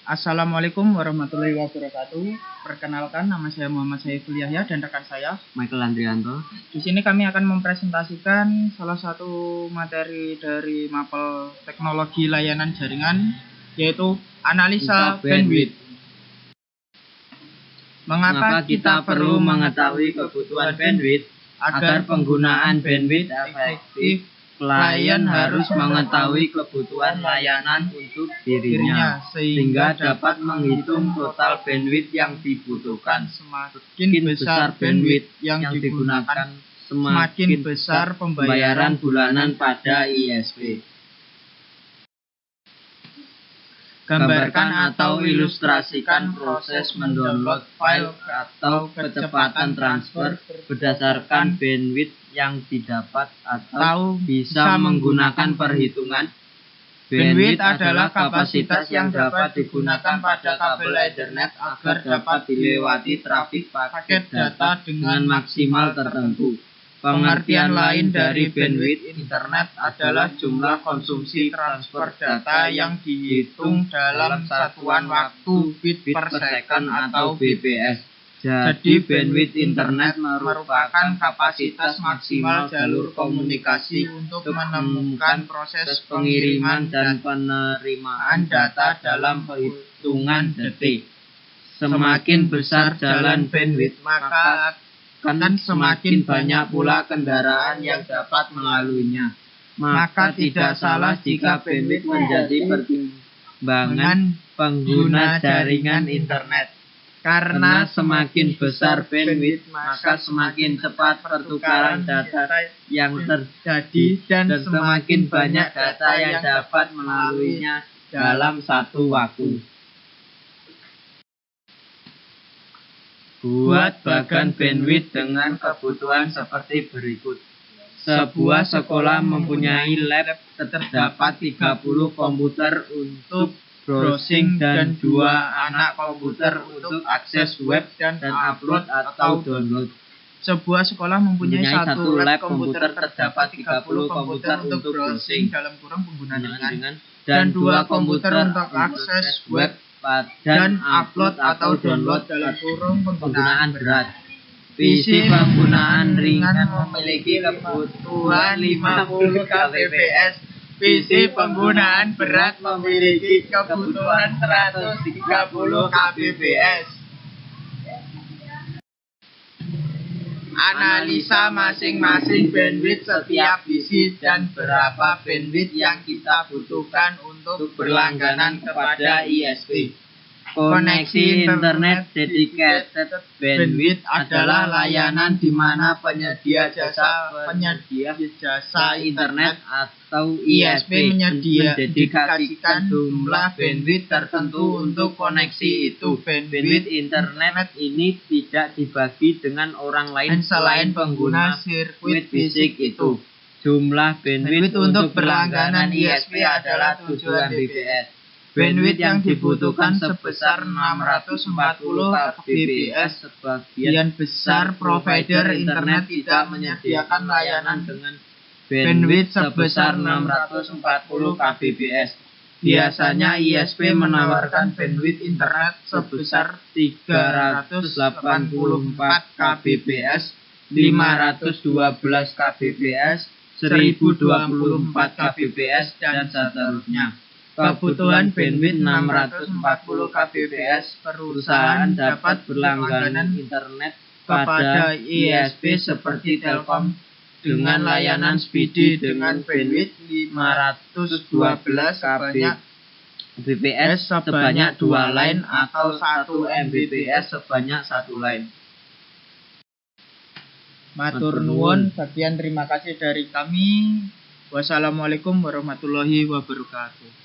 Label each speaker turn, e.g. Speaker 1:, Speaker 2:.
Speaker 1: Assalamualaikum warahmatullahi wabarakatuh. Perkenalkan, nama saya Muhammad Saiful Yahya dan rekan saya
Speaker 2: Michael Andrianto.
Speaker 1: Di sini kami akan mempresentasikan salah satu materi dari mapel teknologi layanan jaringan, yaitu analisa bandwidth. Mengapa kita perlu mengetahui kebutuhan bandwidth?
Speaker 2: Agar penggunaan bandwidth efektif, klien harus mengetahui kebutuhan layanan untuk dirinya, sehingga dapat menghitung total bandwidth yang dibutuhkan.
Speaker 1: Semakin besar bandwidth yang digunakan, semakin besar pembayaran bulanan pada ISP.
Speaker 2: Gambarkan atau ilustrasikan proses mendownload file atau kecepatan transfer berdasarkan bandwidth yang didapat atau bisa menggunakan perhitungan.
Speaker 1: Bandwidth adalah kapasitas yang dapat digunakan pada kabel Ethernet agar dapat dilewati trafik paket data dengan maksimal tertentu. Pengertian lain dari bandwidth internet adalah jumlah konsumsi transfer data yang dihitung dalam satuan waktu bit per second atau bps.
Speaker 2: Jadi bandwidth internet merupakan kapasitas maksimal jalur komunikasi untuk menemukan proses pengiriman dan penerimaan data dalam hitungan detik. Semakin besar jalan bandwidth, maka akan semakin banyak pula kendaraan yang dapat melaluinya. Maka tidak salah jika bandwidth menjadi pertimbangan pengguna jaringan internet.
Speaker 1: Karena
Speaker 2: semakin besar bandwidth, maka semakin cepat pertukaran data yang terjadi dan semakin banyak data yang dapat melaluinya dalam satu waktu. Buat bagan bandwidth dengan kebutuhan seperti berikut. Sebuah sekolah mempunyai lab, terdapat 30 komputer untuk browsing dan 2 anak komputer untuk akses web dan upload atau download.
Speaker 1: Sebuah sekolah mempunyai satu lab komputer,
Speaker 2: terdapat 30 komputer untuk browsing
Speaker 1: (pengguna ringan) dan 2 komputer untuk akses web dan upload atau download
Speaker 2: (penggunaan berat). PC penggunaan ringan memiliki kebutuhan 50 kbps.
Speaker 1: PC penggunaan berat memiliki kebutuhan 130 kbps. Analisa masing-masing bandwidth setiap PC dan berapa bandwidth yang kita butuhkan untuk berlangganan kepada ISP.
Speaker 2: Koneksi internet dedicated bandwidth adalah layanan di mana penyedia jasa internet atau ISP mendedikasikan jumlah bandwidth tertentu untuk koneksi itu. Bandwidth internet ini tidak dibagi dengan orang lain selain pengguna sirkuit fisik itu. Jumlah bandwidth untuk berlangganan ISP adalah 7 Mbps. Bandwidth yang dibutuhkan sebesar 640 kbps. Sebagian besar provider internet tidak menyediakan layanan dengan bandwidth sebesar 640 kbps. Biasanya ISP menawarkan bandwidth internet sebesar 384 kbps, 512 kbps, 1024 kbps, dan seterusnya. Kebutuhan bandwidth 640 kbps, perusahaan dapat berlangganan internet pada ISP seperti Telkom dengan layanan Speedy dengan bandwidth 512 kbps sebanyak 2 line atau 1 Mbps sebanyak 1 line.
Speaker 1: Matur nuwun, sekian terima kasih dari kami. Wassalamualaikum warahmatullahi wabarakatuh.